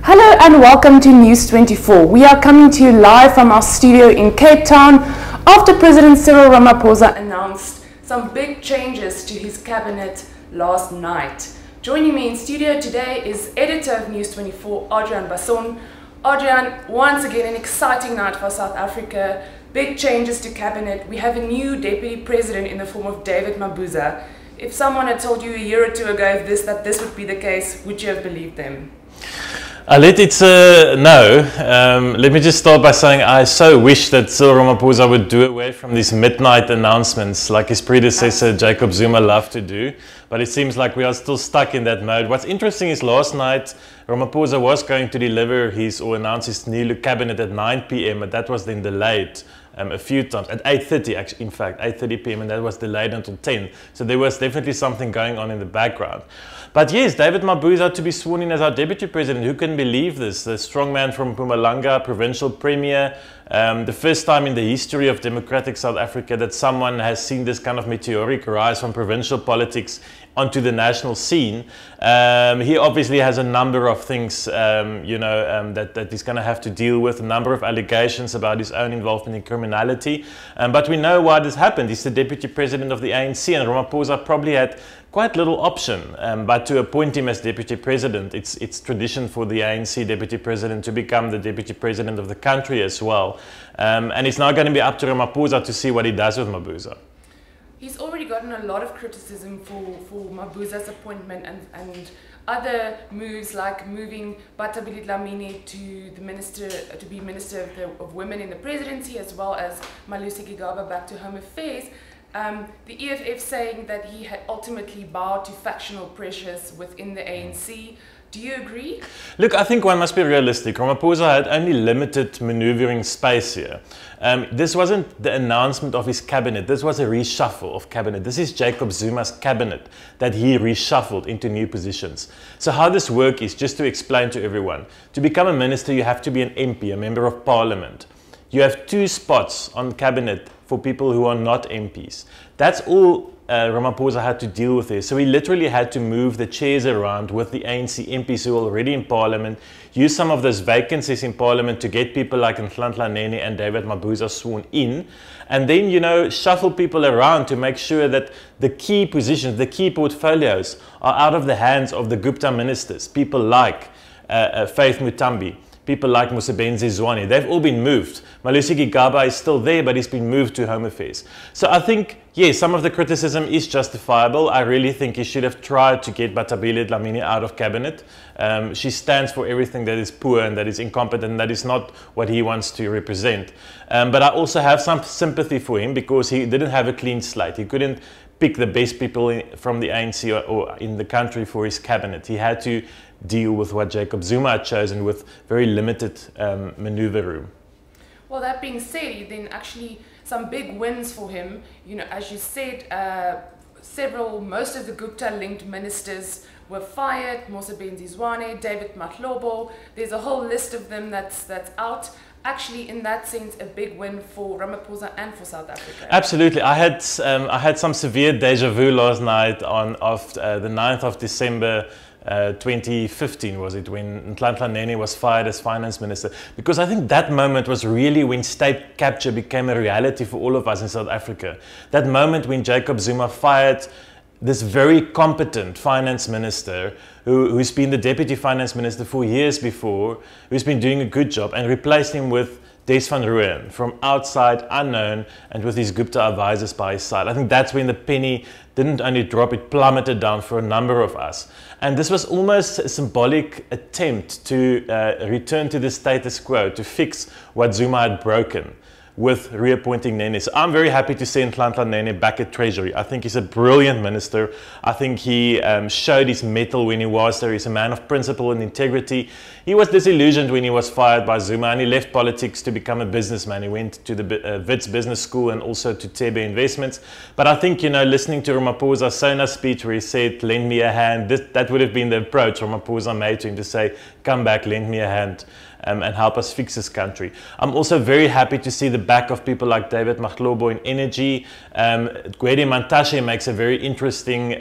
Hello and welcome to News 24. We are coming to you live from our studio in Cape Town after President Cyril Ramaphosa announced some big changes to his cabinet last night. Joining me in studio today is editor of News 24, Adrian Basson. Adrian, once again an exciting night for South Africa. Big changes to cabinet. We have a new deputy president in the form of David Mabuza. If someone had told you a year or two ago that this would be the case, would you have believed them? It's no. Let me just start by saying I so wish that Cyril Ramaphosa would do away from these midnight announcements like his predecessor Jacob Zuma loved to do. But it seems like we are still stuck in that mode. What's interesting is last night Ramaphosa was going to deliver or announce his new cabinet at 9 p.m. but that was then delayed a few times, at 8:30 actually, in fact 8:30 p.m. and that was delayed until 10. So there was definitely something going on in the background. But yes, David Mabuza to be sworn in as our deputy president. Who can believe this? The strong man from Mpumalanga, provincial premier, the first time in the history of democratic South Africa that someone has seen this kind of meteoric rise from provincial politics onto the national scene. He obviously has a number of things, that he's going to have to deal with, a number of allegations about his own involvement in criminality. But we know why this happened. He's the deputy president of the ANC, and Ramaphosa probably had quite little option but to appoint him as deputy president. It's tradition for the ANC deputy president to become the deputy president of the country as well. And it's now going to be up to Ramaphosa to see what he does with Mabuza. He's already gotten a lot of criticism for Mabuza's appointment and other moves like moving Batabile Dlamini to be Minister of Women in the presidency, as well as Malusi Gigaba back to Home Affairs. The EFF saying that he had ultimately bowed to factional pressures within the ANC. Do you agree? Look, I think one must be realistic. Ramaphosa had only limited maneuvering space here. This wasn't the announcement of his cabinet. This was a reshuffle of cabinet. This is Jacob Zuma's cabinet that he reshuffled into new positions. So how this works is, just to explain to everyone, to become a minister you have to be an MP, a member of parliament. You have 2 spots on cabinet for people who are not MPs. That's all Ramaphosa had to deal with there. So he literally had to move the chairs around with the ANC MPs who are already in parliament, use some of those vacancies in parliament to get people like Nhlanhla Nene and David Mabuza sworn in, and then, shuffle people around to make sure that the key positions, the key portfolios are out of the hands of the Gupta ministers, people like Faith Mutambi, people like Mosebenzi Zwane. They've all been moved. Malusi Gigaba is still there, but he's been moved to Home Affairs. So I think, yes, some of the criticism is justifiable. I really think he should have tried to get Batabile Dlamini out of cabinet. She stands for everything that is poor and that is incompetent, and that is not what he wants to represent. But I also have some sympathy for him because he didn't have a clean slate. He couldn't pick the best people from the ANC or in the country for his cabinet. He had to deal with what Jacob Zuma had chosen with very limited maneuver room. Well, that being said, then actually some big wins for him. As you said, most of the Gupta-linked ministers were fired. Mosebenzi Zwane, David Mahlobo. There's a whole list of them that's out. Actually, in that sense, a big win for Ramaphosa and for South Africa. Absolutely. I had some severe deja vu last night of the 9th of December 2015 was it, when Nhlanhla Nene was fired as finance minister, because I think that moment was really when state capture became a reality for all of us in South Africa. That moment when Jacob Zuma fired this very competent finance minister who's been the deputy finance minister for years before, who's been doing a good job, and replaced him with Des van Rooyen, from outside, unknown, and with his Gupta advisors by his side. I think that's when the penny didn't only drop, it plummeted down for a number of us. And this was almost a symbolic attempt to return to the status quo, to fix what Zuma had broken with reappointing Nene. So I'm very happy to see Nhlanhla Nene back at Treasury. I think he's a brilliant minister. I think he showed his mettle when he was there. He's a man of principle and integrity. He was disillusioned when he was fired by Zuma, and he left politics to become a businessman. He went to the Wits Business School and also to Tebe Investments. But I think, listening to Ramaphosa's Sona speech where he said, lend me a hand, that would have been the approach Ramaphosa made to him, to say, come back, lend me a hand. And help us fix this country. I'm also very happy to see the back of people like David Mahlobo in energy. Gwede Mantashe makes a very interesting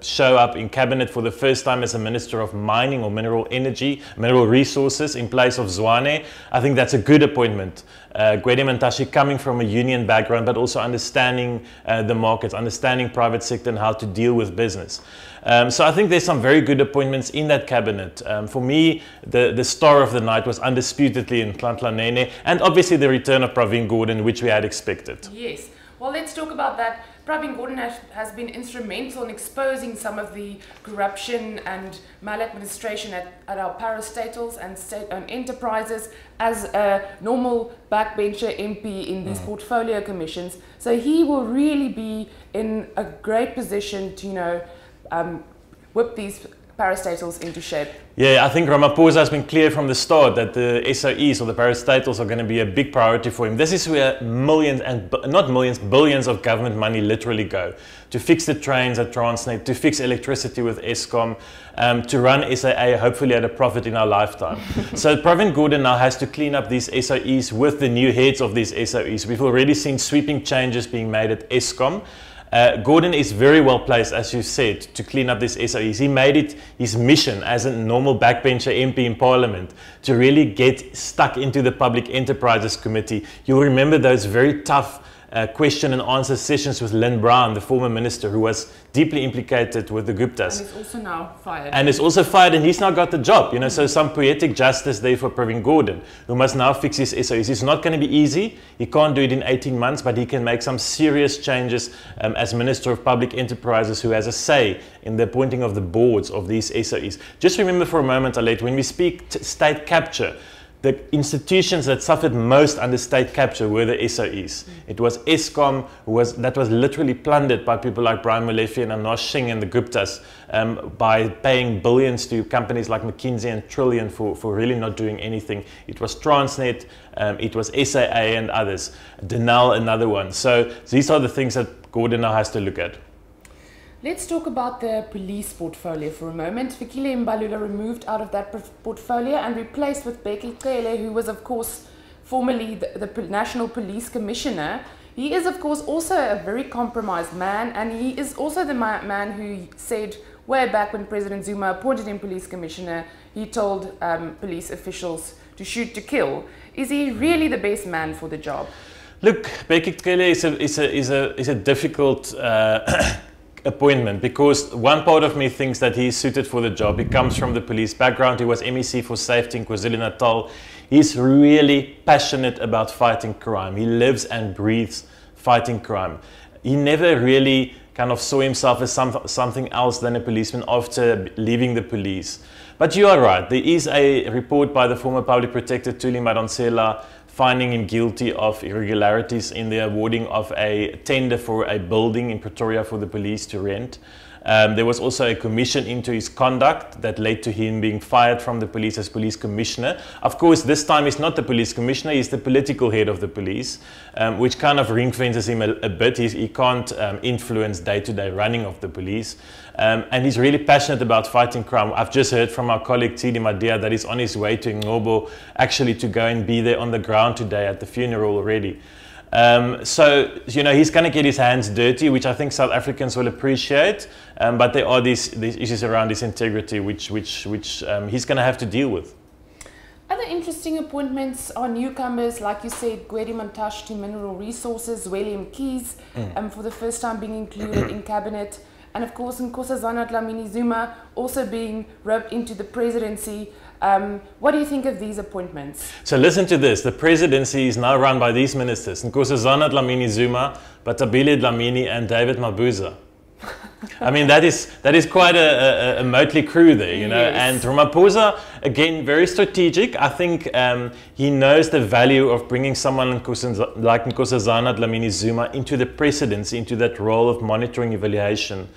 show up in cabinet for the first time as a Minister of Mining or Mineral Resources in place of Zwane. I think that's a good appointment. Gwede Mantashe coming from a union background, but also understanding the markets, understanding private sector and how to deal with business. So I think there's some very good appointments in that cabinet. For me, the star of the night was undisputedly in Nhlanhla Nene, and obviously the return of Pravin Gordhan, which we had expected. Yes. Well, let's talk about that. Pravin Gordhan has been instrumental in exposing some of the corruption and maladministration at our parastatals and state-owned enterprises as a normal backbencher MP in these portfolio commissions. So he will really be in a great position to, you know, whip these parastatals into shape. Yeah, I think Ramaphosa has been clear from the start that the SOEs or the parastatals are going to be a big priority for him. This is where millions and not millions, billions of government money literally go to fix the trains at Transnet, to fix electricity with Eskom, to run SAA hopefully at a profit in our lifetime. So Pravin Gordhan now has to clean up these SOEs with the new heads of these SOEs. We've already seen sweeping changes being made at Eskom. Gordhan is very well placed, as you said, to clean up this SOEs. He made it his mission as a normal backbencher MP in Parliament to really get stuck into the Public Enterprises Committee. You'll remember those very tough question and answer sessions with Lynn Brown, the former minister, who was deeply implicated with the Guptas. And is also now fired. And is also fired, and he's now got the job. You know, so some poetic justice there for Pravin Gordhan, who must now fix his SOEs. It's not going to be easy. He can't do it in 18 months, but he can make some serious changes as Minister of Public Enterprises, who has a say in the appointing of the boards of these SOEs. Just remember for a moment, Alet, when we speak state capture, the institutions that suffered most under state capture were the SOEs. It was Eskom, that was literally plundered by people like Brian Molefe and Anosh Singh and the Guptas by paying billions to companies like McKinsey and Trillion for really not doing anything. It was Transnet, it was SAA and others. Denel, another one. So these are the things that Gordhan now has to look at. Let's talk about the police portfolio for a moment. Fikile Mbalula removed out of that portfolio and replaced with Bheki Cele, who was, of course, formerly the National Police Commissioner. He is, of course, also a very compromised man, and he is also the man who said way back when President Zuma appointed him police commissioner, he told police officials to shoot to kill. Is he really the best man for the job? Look, Bheki Cele is a difficult appointment, because one part of me thinks that he's suited for the job. He comes from the police background. He was MEC for safety in KwaZulu-Natal. He's really passionate about fighting crime. He lives and breathes fighting crime. He never really kind of saw himself as something else than a policeman after leaving the police. But you are right. There is a report by the former public protector Thuli Madonsela finding him guilty of irregularities in the awarding of a tender for a building in Pretoria for the police to rent. There was also a commission into his conduct that led to him being fired from the police as police commissioner. Of course, this time he's not the police commissioner, he's the political head of the police, which kind of ring fences him a bit. He can't influence day-to-day running of the police. And he's really passionate about fighting crime. I've just heard from our colleague Tidi Madia that he's on his way to Ngobo, actually to go and be there on the ground today at the funeral already. So, you know, he's going to get his hands dirty, which I think South Africans will appreciate. But there are these issues around his integrity, which he's going to have to deal with. Other interesting appointments are newcomers, like you said, Gwede Mantashe to Mineral Resources, William Keys, for the first time being included in cabinet. And of course, Nkosazana Dlamini Zuma also being roped into the presidency. What do you think of these appointments? So listen to this. The presidency is now run by these ministers, Nkosazana Dlamini Zuma, Batabile Dlamini and David Mabuza. I mean, that is quite a motley crew there, you know. Yes. And Ramaphosa, again, very strategic. I think he knows the value of bringing someone like Nkosazana Dlamini Zuma into the presidency, into that role of monitoring, evaluation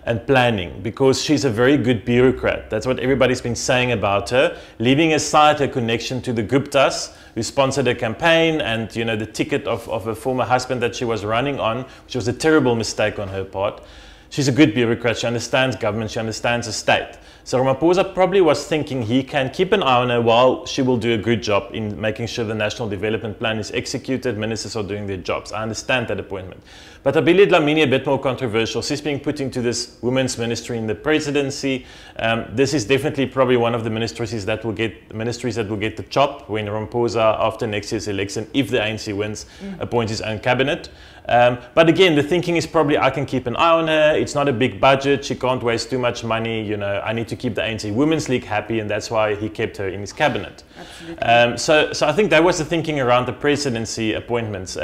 and planning, because she's a very good bureaucrat. That's what everybody's been saying about her, leaving aside her connection to the Guptas, who sponsored her campaign, and, you know, the ticket of a former husband that she was running on, which was a terrible mistake on her part. she's a good bureaucrat, she understands government, she understands the state. So Ramaphosa probably was thinking he can keep an eye on her while she will do a good job in making sure the National Development Plan is executed, ministers are doing their jobs. I understand that appointment. But Abilia Dlamini, a bit more controversial. She's being put into this women's ministry in the presidency. This is definitely probably one of the ministries that will get the chop when Ramaphosa, after next year's election, if the ANC wins, appoints his own cabinet. But again, the thinking is probably I can keep an eye on her. It's not a big budget. She can't waste too much money. You know, I need to keep the ANC Women's League happy, and that's why he kept her in his cabinet. So I think that was the thinking around the presidency appointments.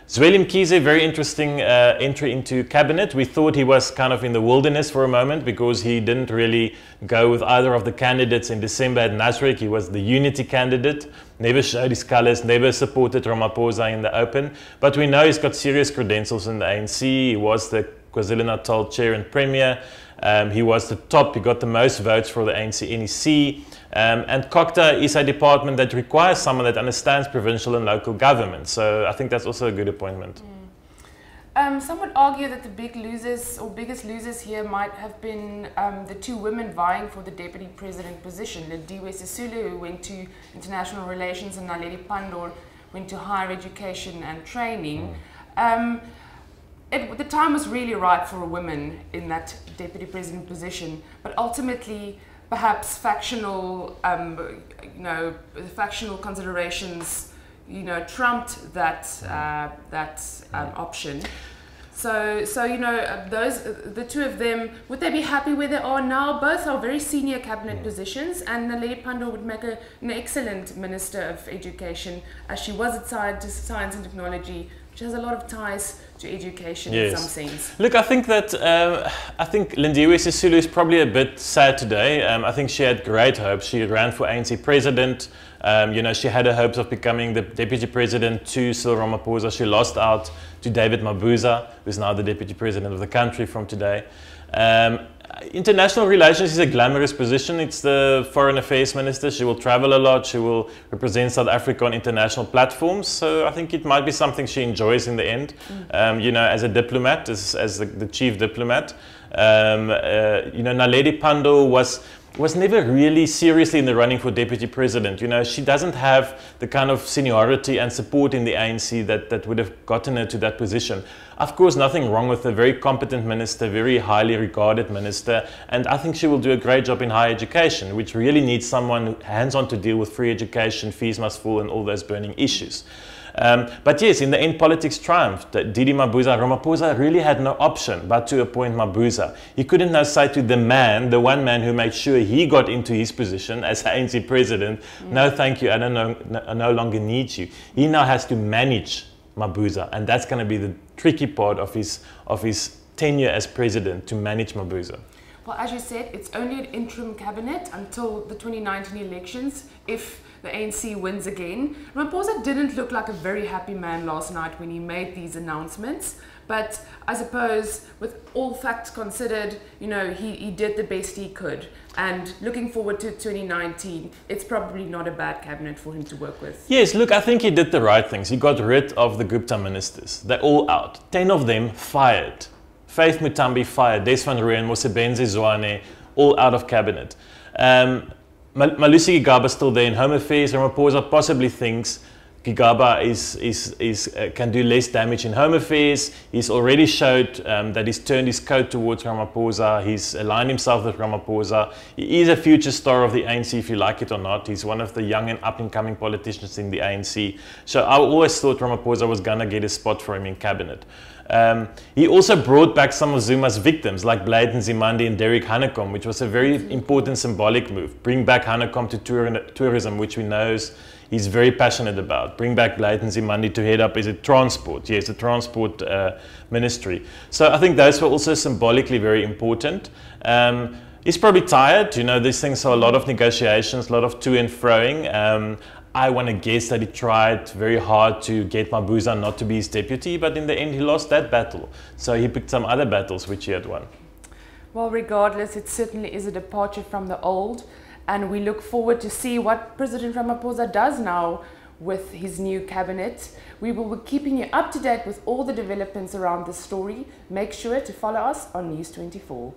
Zweli Mkhize, very interesting entry into cabinet. We thought he was kind of in the wilderness for a moment because he didn't really go with either of the candidates in December at Nasrec. He was the unity candidate, never showed his colors, never supported Ramaphosa in the open. But we know he's got serious credentials in the ANC. He was the KwaZulu-Natal chair and premier. He was the top, he got the most votes for the ANC NEC. And COCTA is a department that requires someone that understands provincial and local government. So I think that's also a good appointment. Some would argue that the big losers or biggest losers here might have been the two women vying for the deputy president position. Lindiwe Sisulu, who went to international relations, and Naledi Pandor went to higher education and training. The time was really right for a woman in that deputy president position, but ultimately, perhaps factional, factional considerations, trumped that option. So the two of them, would they be happy where they are now? Both are very senior cabinet positions, and Naledi Pandor would make an excellent Minister of Education, as she was at Science and Technology, which has a lot of ties to education in some sense. Look, I think that Lindiwe Sisulu is probably a bit sad today. I think she had great hopes. She ran for ANC president. She had her hopes of becoming the deputy president to Cyril Ramaphosa. She lost out to David Mabuza, who's now the deputy president of the country from today. International relations is a glamorous position. It's the foreign affairs minister. She will travel a lot. She will represent South Africa on international platforms. So I think it might be something she enjoys in the end. As a diplomat, as the chief diplomat. Naledi Pandor was never really seriously in the running for deputy president. She doesn't have the kind of seniority and support in the ANC that would have gotten her to that position. Of course, nothing wrong with a very competent minister, very highly regarded minister, and I think she will do a great job in higher education, which really needs someone hands-on to deal with free education, fees must fall, and all those burning issues. But yes, in the end, politics triumphed. Didi Mabuza, Ramaphosa really had no option but to appoint Mabuza. He couldn't now say to the one man who made sure he got into his position as ANC president, no thank you, I no longer need you. He now has to manage Mabuza, and that's going to be the tricky part of his tenure as president, to manage Mabuza. Well, as you said, it's only an interim cabinet until the 2019 elections, if the ANC wins again. Ramaphosa didn't look like a very happy man last night when he made these announcements, but I suppose with all facts considered, he did the best he could. And looking forward to 2019, it's probably not a bad cabinet for him to work with. Yes, look, I think he did the right things. He got rid of the Gupta ministers. They're all out. 10 of them fired. Faith Mutambi fired, Des van Rooyen, Mosebenzi Zwane, all out of cabinet. Malusi Gigaba still there in Home Affairs. Ramaphosa possibly thinks Gigaba can do less damage in Home Affairs. He's already showed that he's turned his coat towards Ramaphosa. He's aligned himself with Ramaphosa. He is a future star of the ANC, if you like it or not. He's one of the young and up-and-coming politicians in the ANC. So I always thought Ramaphosa was going to get a spot for him in cabinet. He also brought back some of Zuma's victims, like Blade Nzimande and Derek Hanekom, which was a very important symbolic move. Bring back Hanekom to tourism, which we know he's very passionate about. Bring back Blade Nzimande to head up, is it transport? Yes, the transport ministry. So I think those were also symbolically very important. He's probably tired. These things are a lot of negotiations, a lot of to and froing. I want to guess that he tried very hard to get Mabuza not to be his deputy, but in the end he lost that battle. So he picked some other battles which he had won. Well, regardless, it certainly is a departure from the old, and we look forward to see what President Ramaphosa does now with his new cabinet. We will be keeping you up to date with all the developments around the story. Make sure to follow us on News 24.